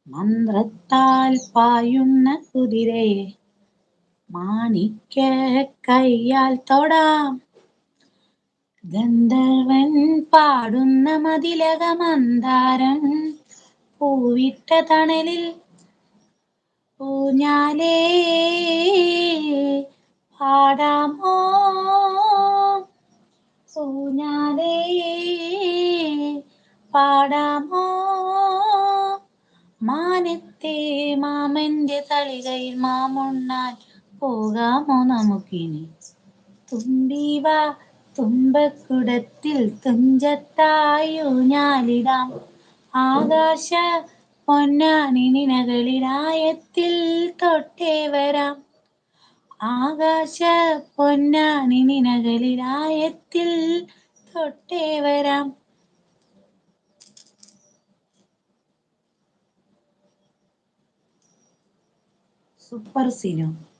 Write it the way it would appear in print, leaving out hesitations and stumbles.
മന്ത്രത്താൽ പായുന്ന കുതിരയെ മാണിക്യ കയ്യാൽ തൊടാം. ഗന്ധർവൻ പാടുന്ന മതിലക മന്ദാരം പൂവിട്ട തണലിൽ ഊഞ്ഞാലേ പാടാമോ, ഊഞ്ഞാലേ പാടാമോ. മാനത്തെ മാമന്റെ തളികയിൽ മാമുണ്ണാൻ പോകാമോ നമുക്കിനി. തുമ്പീവാ തുമ്പക്കുടത്തിൽ തുഞ്ചത്തായി ഊഞ്ഞാലിടാം. ആകാശ പൊന്നാനിനിനകളിലായത്തിൽ തൊട്ടേ വരാം. ആകാശ പൊന്നാനിനിനകളിലായത്തിൽ തൊട്ടേ വരാം. സൂപ്പർ സിനു.